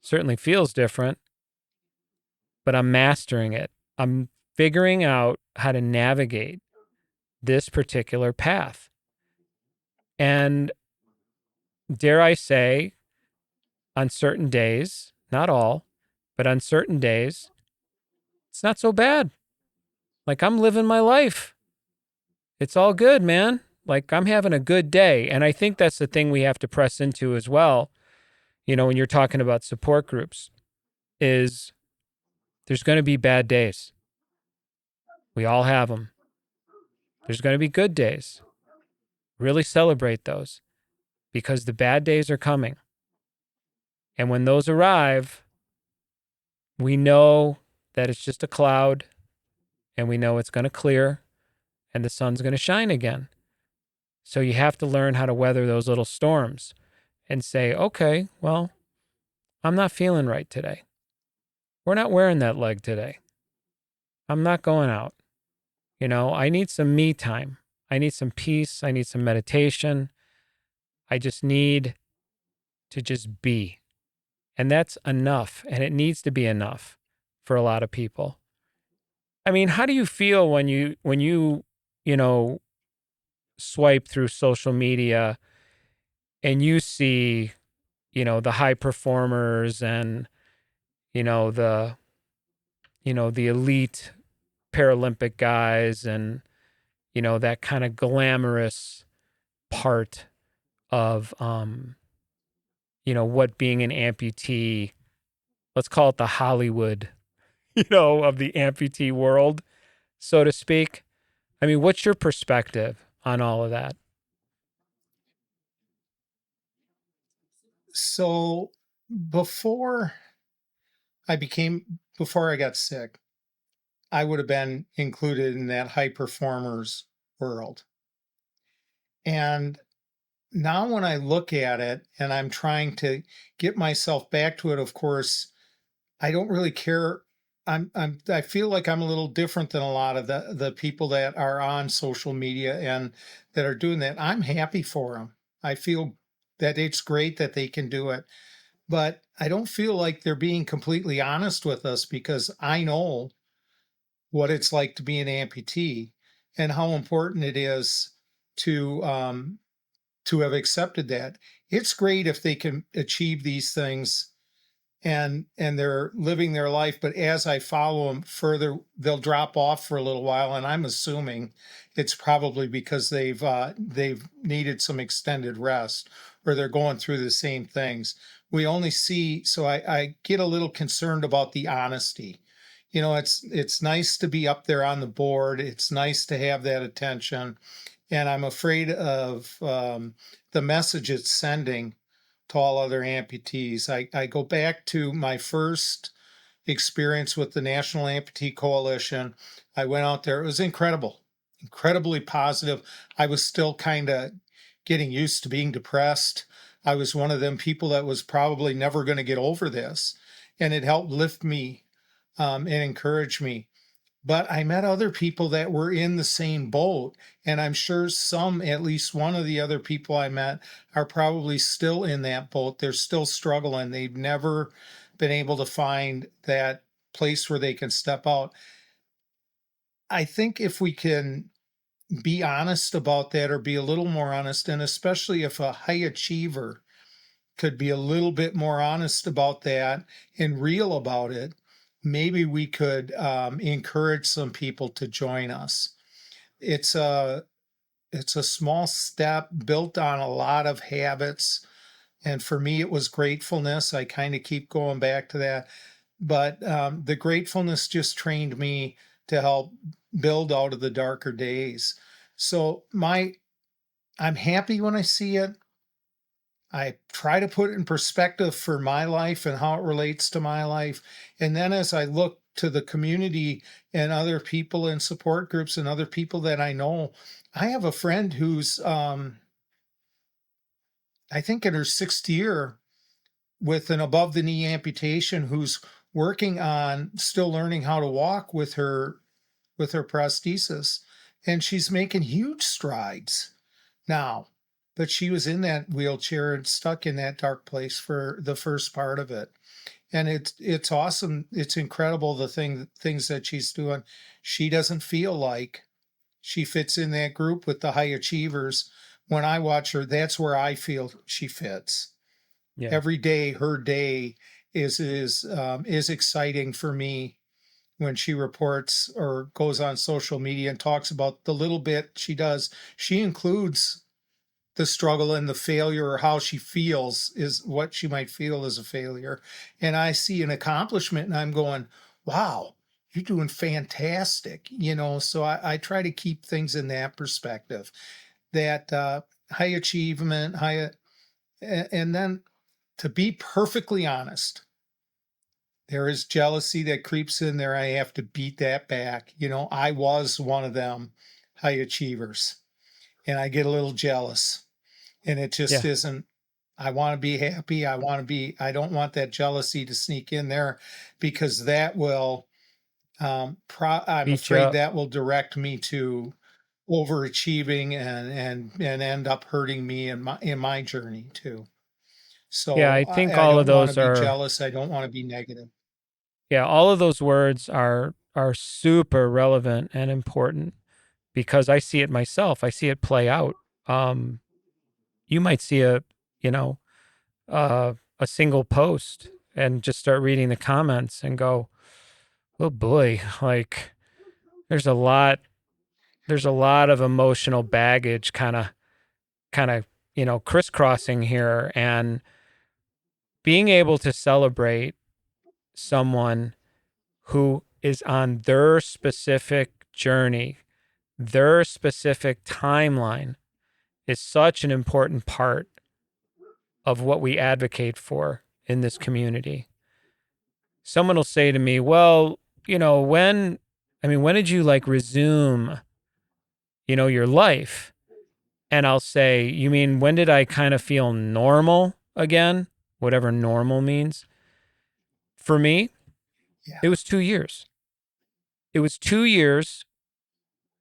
[SPEAKER 1] certainly feels different, but I'm mastering it. I'm figuring out how to navigate this particular path. And dare I say, on certain days, not all, but on certain days, it's not so bad. Like, I'm living my life. It's all good, man. Like, I'm having a good day. And I think that's the thing we have to press into as well, when you're talking about support groups, is there's going to be bad days. We all have them. There's going to be good days. Really celebrate those, because the bad days are coming. And when those arrive, we know that it's just a cloud, and we know it's going to clear and the sun's going to shine again. So you have to learn how to weather those little storms and say, okay, well, I'm not feeling right today. We're not wearing that leg today. I'm not going out. I need some me time. I need some peace. I need some meditation. I just need to just be. And that's enough. And it needs to be enough for a lot of people. I mean, how do you feel when you swipe through social media and you see, the high performers and, the, the elite Paralympic guys and, that kind of glamorous part of, what being an amputee, let's call it the Hollywood, of the amputee world, so to speak. I mean, what's your perspective on all of that?
[SPEAKER 2] So before before I got sick, I would have been included in that high performers world. And now when I look at it and I'm trying to get myself back to it, of course, I don't really care. I feel like I'm a little different than a lot of the people that are on social media and that are doing that. I'm happy for them. I feel that it's great that they can do it, but I don't feel like they're being completely honest with us, because I know what it's like to be an amputee and how important it is to have accepted that. It's great if they can achieve these things and they're living their life, but as I follow them further, they'll drop off for a little while, and I'm assuming it's probably because they've needed some extended rest, or they're going through the same things. We only see, so I get a little concerned about the honesty. It's nice to be up there on the board. It's nice to have that attention, and I'm afraid of the message it's sending to all other amputees. I go back to my first experience with the National Amputee Coalition. I went out there. It was incredible, incredibly positive. I was still kind of getting used to being depressed. I was one of them people that was probably never going to get over this. And it helped lift me and encourage me. But I met other people that were in the same boat. And I'm sure at least one of the other people I met, are probably still in that boat. They're still struggling. They've never been able to find that place where they can step out. I think if we can be honest about that, or be a little more honest, and especially if a high achiever could be a little bit more honest about that and real about it, maybe we could encourage some people to join us. It's a small step built on a lot of habits, and for me, it was gratefulness. I kind of keep going back to that, but the gratefulness just trained me to help build out of the darker days. So I'm happy when I see it. I try to put it in perspective for my life and how it relates to my life. And then as I look to the community and other people in support groups and other people that I know, I have a friend who's, I think in her sixth year with an above the knee amputation, who's working on still learning how to walk with her prosthesis. And she's making huge strides now, but she was in that wheelchair and stuck in that dark place for the first part of it. And it's awesome. It's incredible things that she's doing. She doesn't feel like she fits in that group with the high achievers. When I watch her, that's where I feel she fits.
[SPEAKER 1] Yeah.
[SPEAKER 2] Every day, her day is exciting for me when she reports or goes on social media and talks about the little bit she does. She includes the struggle and the failure, or how she feels is what she might feel as a failure. And I see an accomplishment and I'm going, wow, you're doing fantastic. So I try to keep things in that perspective, that high achievement, and then to be perfectly honest, there is jealousy that creeps in there. I have to beat that back. I was one of them high achievers, and I get a little jealous, and it just
[SPEAKER 1] Yeah.
[SPEAKER 2] isn't. I want to be happy. I don't want that jealousy to sneak in there, because that will, I'm
[SPEAKER 1] Beat you
[SPEAKER 2] afraid
[SPEAKER 1] up.
[SPEAKER 2] that will direct me to overachieving and end up hurting me in my journey too.
[SPEAKER 1] Yeah,
[SPEAKER 2] So
[SPEAKER 1] I think
[SPEAKER 2] I
[SPEAKER 1] all of
[SPEAKER 2] don't want to
[SPEAKER 1] those
[SPEAKER 2] be
[SPEAKER 1] are,
[SPEAKER 2] jealous. I don't want to be negative.
[SPEAKER 1] yeah, all of those words are super relevant and important because I see it myself. I see it play out. You might see a single post and just start reading the comments and go, oh boy, like there's a lot of emotional baggage kind of, crisscrossing here. And being able to celebrate someone who is on their specific journey, their specific timeline, is such an important part of what we advocate for in this community. Someone will say to me, well, when did you resume, your life? And I'll say, you mean, when did I kind of feel normal again? Whatever normal means. For me, It was 2 years. It was 2 years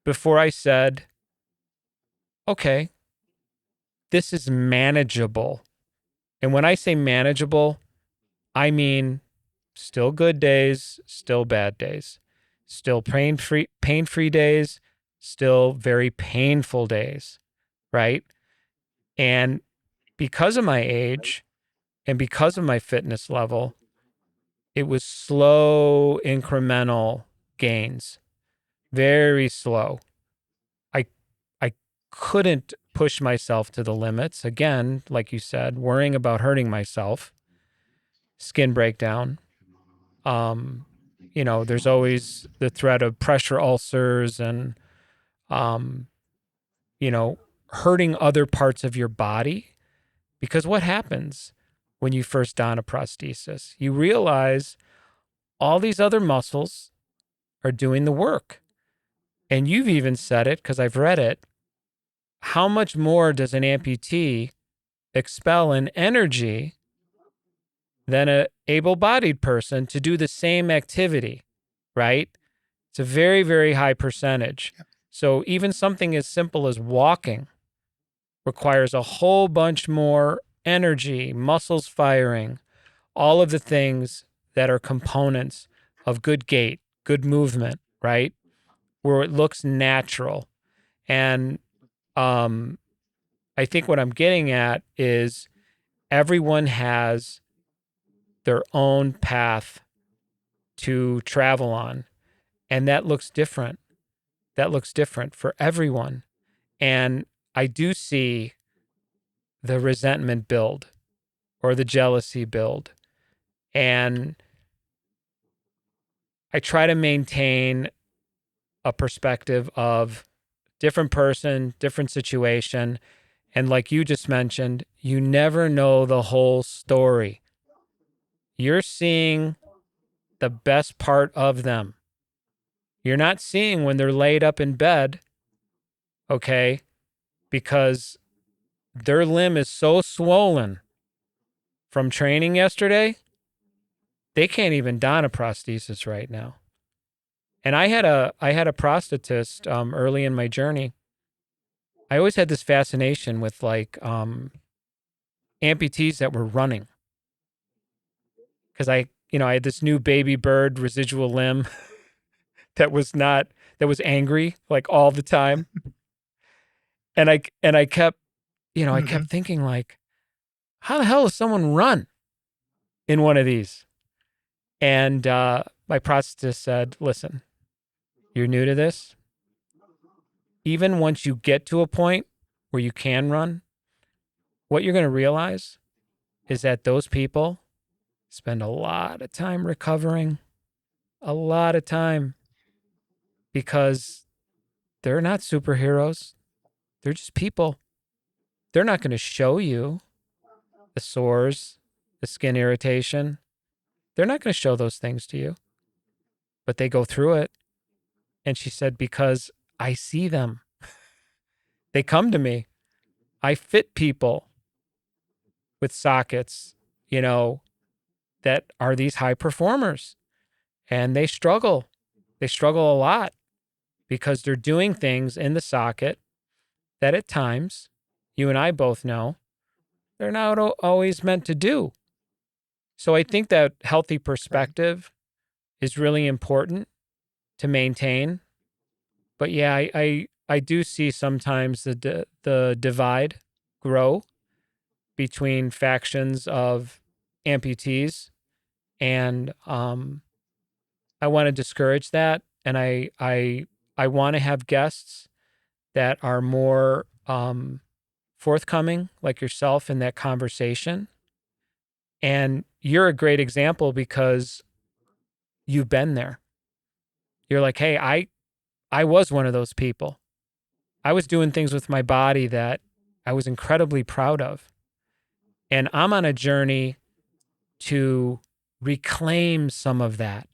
[SPEAKER 1] before I said, okay, this is manageable. And when I say manageable, I mean still good days, still bad days, still pain-free days, still very painful days, right? And because of my age and because of my fitness level, it was slow, incremental gains, very slow. I couldn't push myself to the limits. Again, like you said, worrying about hurting myself, skin breakdown. There's always the threat of pressure ulcers and, hurting other parts of your body. Because what happens when you first don a prosthesis? You realize all these other muscles are doing the work. And you've even said it, because I've read it. How much more does an amputee expel in energy than an able-bodied person to do the same activity, right? It's a very, very high percentage. Yep. So even something as simple as walking requires a whole bunch more energy, muscles firing, all of the things that are components of good gait, good movement, right? Where it looks natural. And I think what I'm getting at is everyone has their own path to travel on. And that looks different. That looks different for everyone. And I do see the resentment build or the jealousy build. And I try to maintain a perspective of different person, different situation. And like you just mentioned, you never know the whole story. You're seeing the best part of them. You're not seeing when they're laid up in bed, okay, because their limb is so swollen from training yesterday, they can't even don a prosthesis right now. And I had a prosthetist early in my journey. I always had this fascination with amputees that were running, because I had this new baby bird residual limb that was angry like all the time. And I kept, I kept thinking how the hell does someone run in one of these? And my prosthetist said, listen, you're new to this. Even once you get to a point where you can run, what you're going to realize is that those people spend a lot of time recovering, a lot of time, because they're not superheroes. They're just people. They're not going to show you the sores, the skin irritation. They're not going to show those things to you, but they go through it. And she said, because I see them. They come to me. I fit people with sockets, that are these high performers, and they struggle. They struggle a lot because they're doing things in the socket that at times, you and I both know, they're not always meant to do. So I think that healthy perspective is really important to maintain. But yeah, I I do see sometimes the divide grow between factions of amputees, and I want to discourage that, and I want to have guests that are more forthcoming, like yourself, in that conversation. And you're a great example because you've been there. You're like, hey, I was one of those people. I was doing things with my body that I was incredibly proud of. And I'm on a journey to reclaim some of that.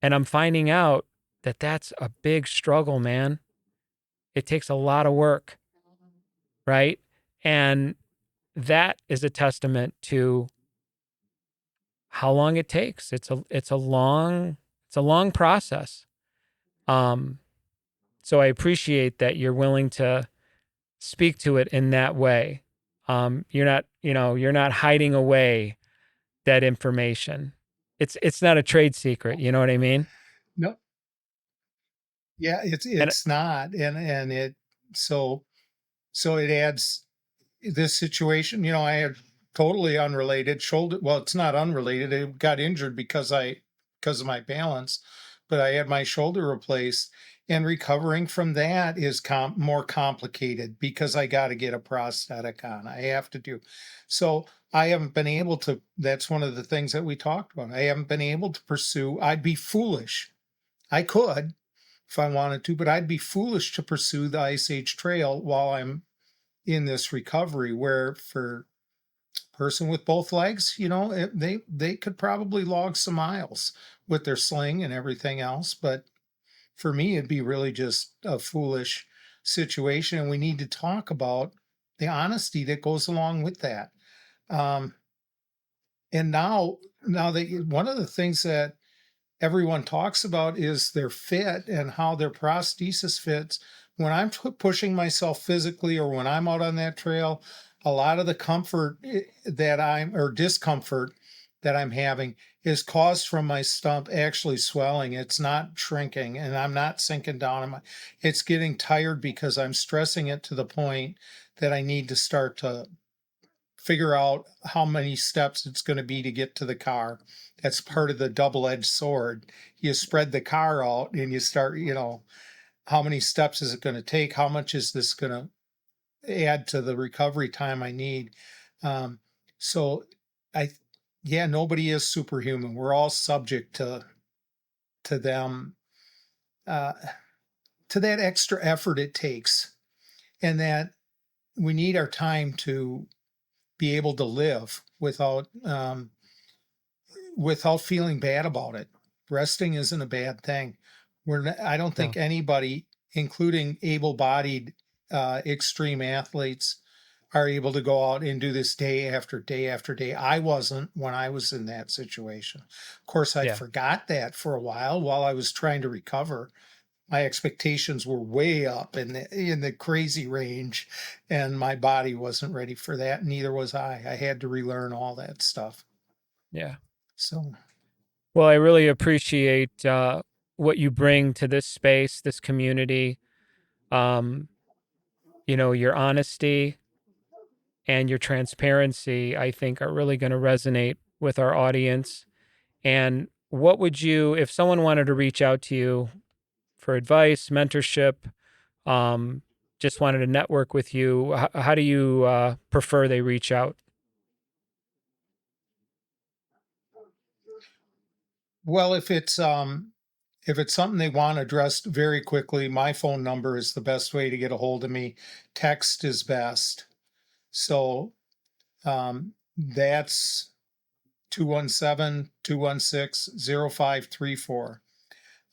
[SPEAKER 1] And I'm finding out that that's a big struggle, man. It takes a lot of work, right? And that is a testament to how long it takes. It's a long process. So I appreciate that you're willing to speak to it in that way. You're not hiding away that information. It's not a trade secret. You know what I mean?
[SPEAKER 2] No, yeah,
[SPEAKER 1] And
[SPEAKER 2] it's not, and it so so it adds this situation. I had totally unrelated shoulder. Well, it's not unrelated. I got injured because of my balance, but I had my shoulder replaced, and recovering from that is more complicated because I got to get a prosthetic on. I have to do so. I haven't been able to. That's one of the things that we talked about. I haven't been able to pursue. I'd be foolish. I could if I wanted to, but I'd be foolish to pursue the Ice Age Trail while I'm in this recovery. Where for a person with both legs, they could probably log some miles with their sling and everything else. But for me, it'd be really just a foolish situation, and we need to talk about the honesty that goes along with that. Um, and now that one of the things that everyone talks about is their fit and how their prosthesis fits. When I'm pushing myself physically or when I'm out on that trail, a lot of the or discomfort that I'm having is caused from my stump actually swelling. It's not shrinking, and I'm not sinking down. It's getting tired because I'm stressing it to the point that I need to start to figure out how many steps it's going to be to get to the car. That's part of the double-edged sword. You spread the car out and you start, how many steps is it going to take? How much is this going to add to the recovery time I need? So I, yeah, nobody is superhuman. We're all subject to them, uh, to that extra effort it takes, and that we need our time to be able to live without feeling bad about it. Resting isn't a bad thing. I don't
[SPEAKER 1] no,
[SPEAKER 2] think anybody, including able-bodied extreme athletes, are able to go out and do this day after day after day. I wasn't when I was in that situation. Of course, I
[SPEAKER 1] yeah,
[SPEAKER 2] forgot that for a while I was trying to recover. My expectations were way up in the crazy range, and my body wasn't ready for that. Neither was I. I had to relearn all that stuff.
[SPEAKER 1] yeah.
[SPEAKER 2] So
[SPEAKER 1] Well, I really appreciate what you bring to this space, this community. Um, your honesty and your transparency, I think, are really going to resonate with our audience. And what would you, if someone wanted to reach out to you for advice, mentorship, um, just wanted to network with you, how do you prefer they reach out?
[SPEAKER 2] well, if it's something they want addressed very quickly, my phone number is the best way to get a hold of me. Text is best. So that's 217-216-0534.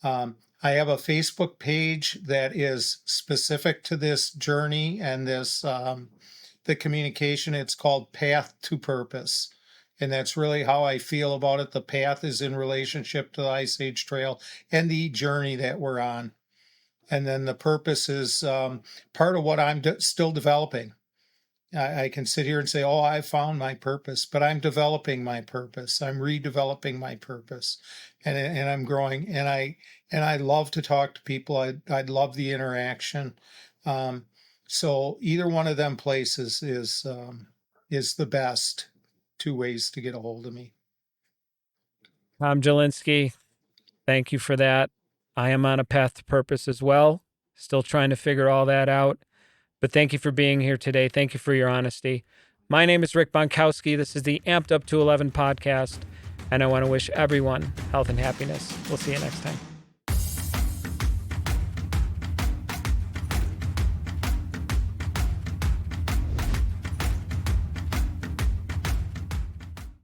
[SPEAKER 2] I have a Facebook page that is specific to this journey and the communication. It's called Path to Purpose. And that's really how I feel about it. The path is in relationship to the Ice Age Trail and the journey that we're on. And then the purpose is part of what I'm still developing. I can sit here and say, "Oh, I found my purpose," but I'm developing my purpose. I'm redeveloping my purpose, and I'm growing. And I love to talk to people. I love the interaction. Um, so either one of them places is the best two ways to get a hold of me.
[SPEAKER 1] Tom Jalinski, thank you for that. I am on a path to purpose as well. Still trying to figure all that out. But thank you for being here today. Thank you for your honesty. My name is Rick Bontkowski. This is the AMP'd UP211 Podcast, and I want to wish everyone health and happiness. We'll see you next time.